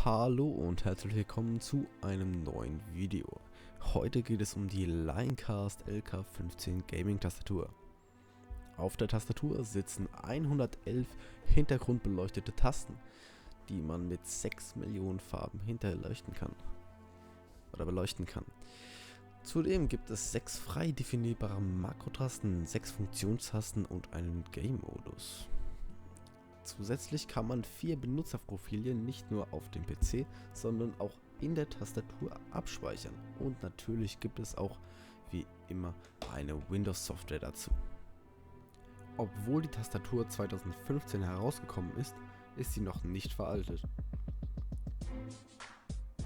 Hallo und herzlich willkommen zu einem neuen Video. Heute geht es um die Linecast LK15 Gaming Tastatur. Auf der Tastatur sitzen 111 hintergrundbeleuchtete Tasten, die man mit 6 Millionen Farben beleuchten kann. Zudem gibt es 6 frei definierbare Makrotasten, 6 Funktionstasten und einen Game-Modus. Zusätzlich kann man 4 Benutzerprofile nicht nur auf dem PC, sondern auch in der Tastatur abspeichern. Und natürlich gibt es auch, wie immer, eine Windows-Software dazu. Obwohl die Tastatur 2015 herausgekommen ist, ist sie noch nicht veraltet.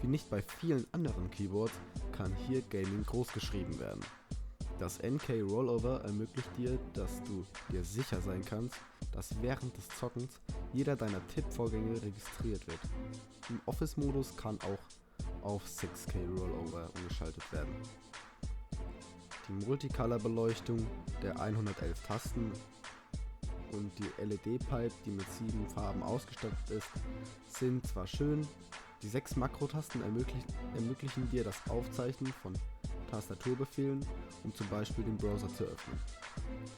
Wie nicht bei vielen anderen Keyboards kann hier Gaming großgeschrieben werden. Das NK Rollover ermöglicht dir, dass du dir sicher sein kannst, dass während des Zockens jeder deiner Tippvorgänge registriert wird. Im Office-Modus kann auch auf 6K Rollover umgeschaltet werden. Die Multicolor-Beleuchtung der 111 Tasten und die LED-Pipe, die mit 7 Farben ausgestattet ist, sind zwar schön, die 6 Makrotasten ermöglichen dir das Aufzeichnen von Tastaturbefehlen, um zum Beispiel den Browser zu öffnen.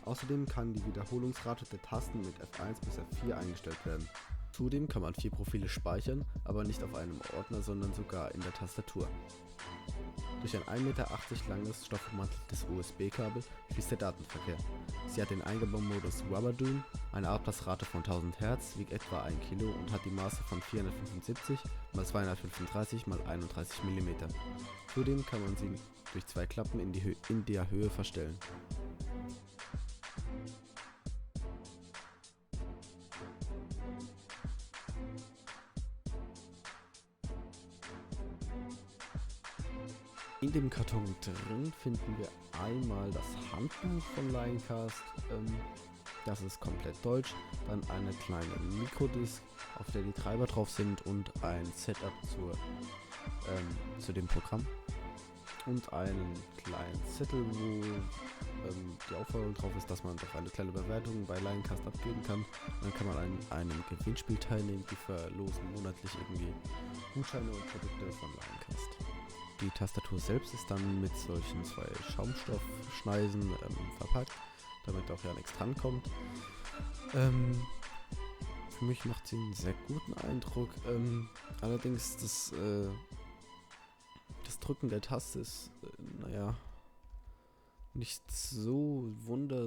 Außerdem kann die Wiederholungsrate der Tasten mit F1 bis F4 eingestellt werden. Zudem kann man 4 Profile speichern, aber nicht auf einem Ordner, sondern sogar in der Tastatur. Durch ein 1,80 Meter langes stoffummanteltes USB-Kabel fließt der Datenverkehr. Sie hat den eingebauten Modus Rubber Duo, eine Abtastrate von 1000 Hz, wiegt etwa 1 Kilo und hat die Maße von 475 x 235 x 31 mm. Zudem kann man sie durch 2 Klappen in der Höhe verstellen. In dem Karton drin finden wir einmal das Handbuch von Linecast, das ist komplett deutsch, dann eine kleine Mikrodisk, auf der die Treiber drauf sind und ein Setup zu dem Programm und einen kleinen Zettel, wo die Aufforderung drauf ist, dass man doch eine kleine Bewertung bei Linecast abgeben kann. Dann kann man an einem Gewinnspiel teilnehmen, die verlosen monatlich irgendwie Gutscheine und Produkte von Linecast. Die Tastatur selbst ist dann mit solchen 2 Schaumstoffschneisen verpackt, damit auch ja nichts drankommt. Für mich macht sie einen sehr guten Eindruck. Allerdings das Drücken der Taste ist, nicht so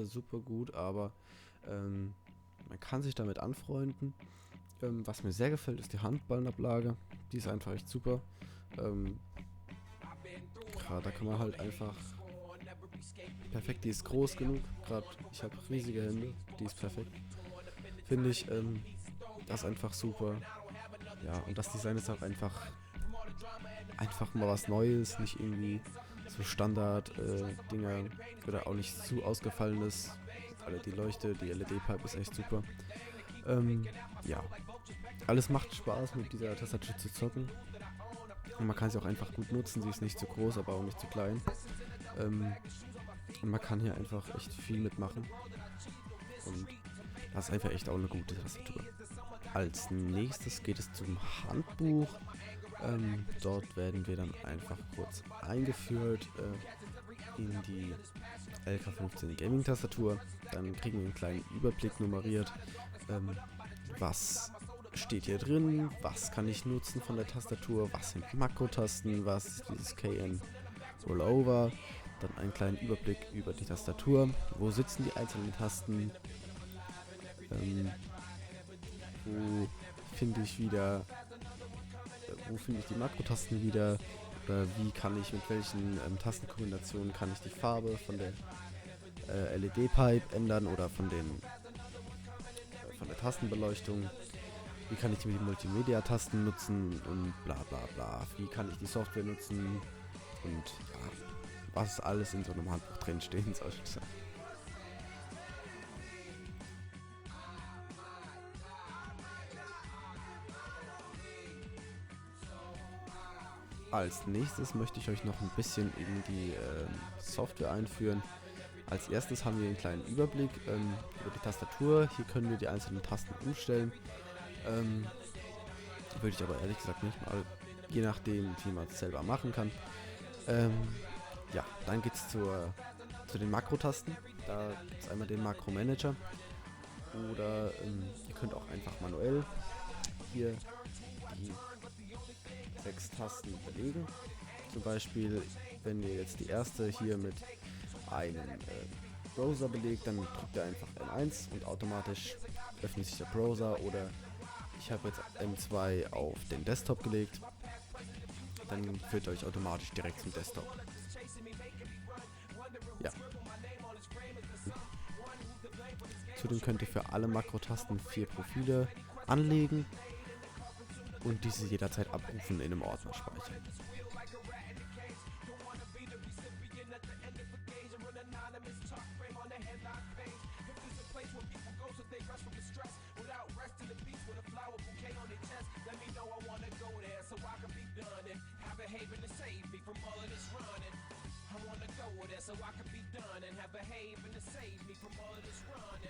super gut, aber man kann sich damit anfreunden. Was mir sehr gefällt, ist die Handballenablage. Die ist einfach echt super. Da kann man halt einfach perfekt, die ist groß genug, gerade ich habe riesige Hände, die ist perfekt, finde ich, das ist einfach super, ja, und das Design ist auch einfach mal was Neues, nicht irgendwie so Standard Dinger oder auch nicht zu ausgefallenes, die Leuchte, die LED-Pipe ist echt super, ja, alles macht Spaß mit dieser Tastatur zu zocken. Und man kann sie auch einfach gut nutzen, sie ist nicht zu groß, aber auch nicht zu klein. Und man kann hier einfach echt viel mitmachen. Und das ist einfach echt auch eine gute Tastatur. Als nächstes geht es zum Handbuch. Dort werden wir dann einfach kurz eingeführt in die LK15 Gaming Tastatur. Dann kriegen wir einen kleinen Überblick nummeriert, was steht hier drin, was kann ich nutzen von der Tastatur, was sind Makrotasten, was ist dieses KN Rollover, dann einen kleinen Überblick über die Tastatur, wo sitzen die einzelnen Tasten, wo finde ich die Makrotasten wieder, oder wie kann ich, mit welchen Tastenkombinationen kann ich die Farbe von der LED-Pipe ändern oder von der Tastenbeleuchtung. Wie kann ich die Multimedia-Tasten nutzen und bla bla bla. Wie kann ich die Software nutzen und ja, was alles in so einem Handbuch drin stehen soll. Als nächstes möchte ich euch noch ein bisschen in die Software einführen. Als erstes haben wir einen kleinen Überblick über die Tastatur. Hier können wir die einzelnen Tasten umstellen. Würde ich aber ehrlich gesagt nicht mal, je nachdem, wie man es selber machen kann. Ja, dann geht es zu den Makrotasten. Da gibt es einmal den Makromanager. Oder ihr könnt auch einfach manuell hier die 6 Tasten belegen. Zum Beispiel, wenn ihr jetzt die erste hier mit einem Browser belegt, dann drückt ihr einfach M1 und automatisch öffnet sich der Browser. Oder ich habe jetzt M2 auf den Desktop gelegt, dann führt euch automatisch direkt zum Desktop. Ja. Zudem könnt ihr für alle Makrotasten 4 Profile anlegen und diese jederzeit abrufen in einem Ordner speichern.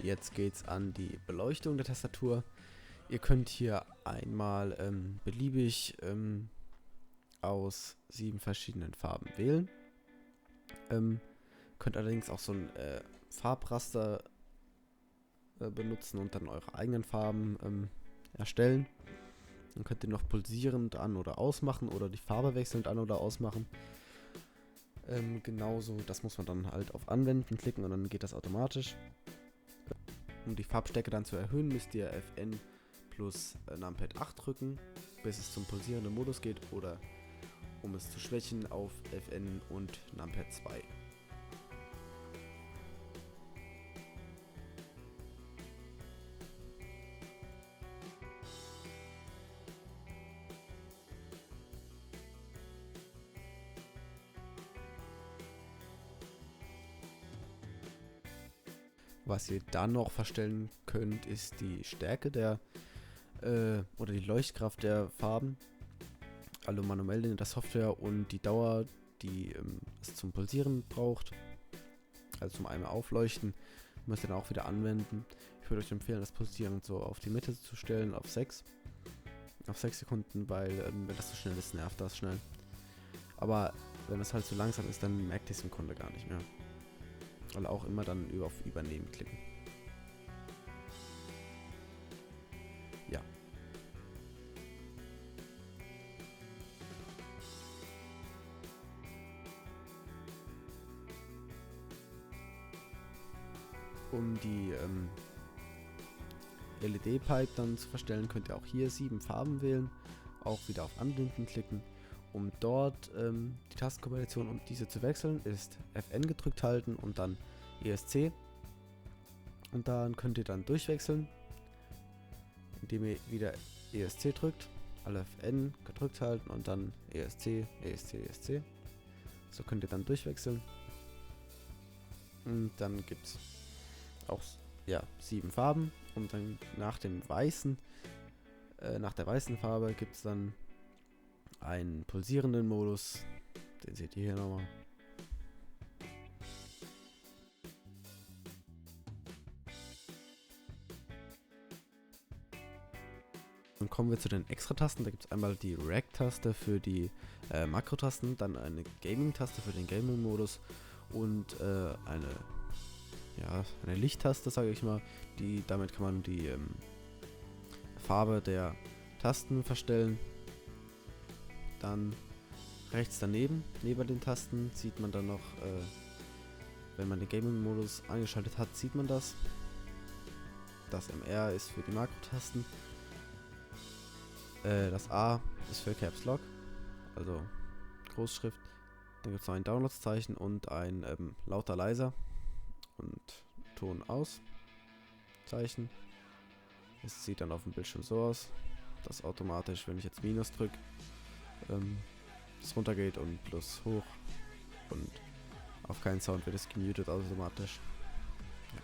Jetzt geht's an die Beleuchtung der Tastatur. Ihr könnt hier einmal beliebig aus 7 verschiedenen Farben wählen. Könnt allerdings auch so ein Farbraster benutzen und dann eure eigenen Farben erstellen. Dann könnt ihr noch pulsierend an- oder ausmachen oder die Farbe wechselnd an- oder ausmachen. Genauso, das muss man dann halt auf Anwenden klicken und dann geht das automatisch. Um die Farbstärke dann zu erhöhen, müsst ihr Fn plus Numpad 8 drücken, bis es zum pulsierenden Modus geht, oder um es zu schwächen auf Fn und Numpad 2. Was ihr dann noch verstellen könnt, ist die Stärke oder die Leuchtkraft der Farben. Also manuell in der Software, und die Dauer, die es zum Pulsieren braucht, also zum einmal aufleuchten, müsst ihr dann auch wieder anwenden. Ich würde euch empfehlen, das Pulsieren so auf die Mitte zu stellen, auf 6 Sekunden, weil wenn das so schnell ist, nervt das schnell. Aber wenn es halt zu langsam ist, dann merkt ihr es im Grunde gar nicht mehr. Und auch immer dann auf Übernehmen klicken. Ja. Um die LED-Pipe dann zu verstellen, könnt ihr auch hier 7 Farben wählen. Auch wieder auf Anwenden klicken. Um dort die Tastenkombination, um diese zu wechseln, ist Fn gedrückt halten und dann ESC. Und dann könnt ihr dann durchwechseln, indem ihr wieder ESC drückt, alle Fn gedrückt halten und dann ESC, ESC, ESC. So könnt ihr dann durchwechseln. Und dann gibt es auch 7 Farben. Und dann nach der weißen Farbe gibt es dann einen pulsierenden Modus, den seht ihr hier nochmal. Dann kommen wir zu den Extra-Tasten. Da gibt es einmal die Rack-Taste für die Makrotasten, dann eine Gaming-Taste für den Gaming-Modus und eine Lichttaste, sage ich mal. Damit kann man die Farbe der Tasten verstellen. Dann rechts daneben, neben den Tasten, sieht man dann noch, wenn man den Gaming-Modus eingeschaltet hat, sieht man das. Das MR ist für die Makrotasten. Das A ist für Caps Lock, also Großschrift. Dann gibt es noch ein Downloadzeichen und ein lauter leiser und Ton aus Zeichen. Es sieht dann auf dem Bildschirm so aus, dass automatisch, wenn ich jetzt Minus drücke, es runtergeht und Plus hoch, und auf keinen Sound wird es gemutet automatisch. Ja.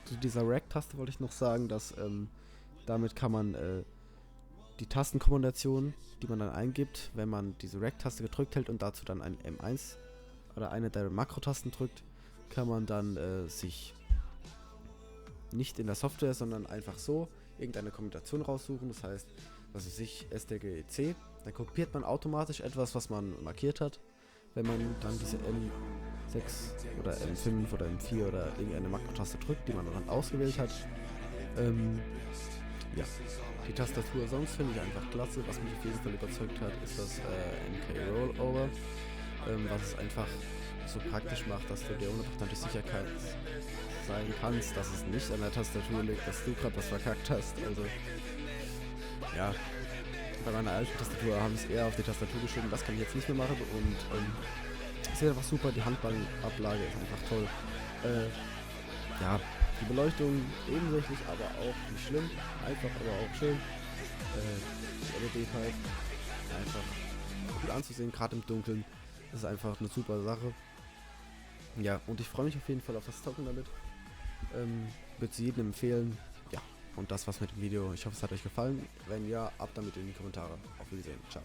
Zu dieser Rack-Taste wollte ich noch sagen, dass damit kann man die Tastenkombination, die man dann eingibt, wenn man diese Rack-Taste gedrückt hält und dazu dann ein M1 oder eine der Makrotasten drückt, kann man dann sich nicht in der Software, sondern einfach so irgendeine Kombination raussuchen. Das heißt, was weiß ich, STRG-C. Dann kopiert man automatisch etwas, was man markiert hat. Wenn man dann diese M6 oder M5 oder M4 oder irgendeine Makrotaste drückt, die man dann ausgewählt hat. Ja, die Tastatur sonst finde ich einfach klasse. Was mich auf jeden Fall überzeugt hat, ist das NK Rollover, was es einfach so praktisch macht, dass du dir 100% sicher sein kannst, dass es nicht an der Tastatur liegt, dass du gerade was verkackt hast. Also, ja, bei meiner alten Tastatur habe ich es eher auf die Tastatur geschrieben, das kann ich jetzt nicht mehr machen und es ist einfach super, die Handballenablage ist einfach toll. Ja, die Beleuchtung nebensächlich, aber auch nicht schlimm, einfach, aber auch schön. Die LED-Pipe einfach gut anzusehen, gerade im Dunkeln, das ist einfach eine super Sache. Ja, und ich freue mich auf jeden Fall auf das Zocken damit. Würde es jedem empfehlen. Ja, und das war's mit dem Video. Ich hoffe, es hat euch gefallen. Wenn ja, ab damit in die Kommentare. Auf Wiedersehen. Ciao.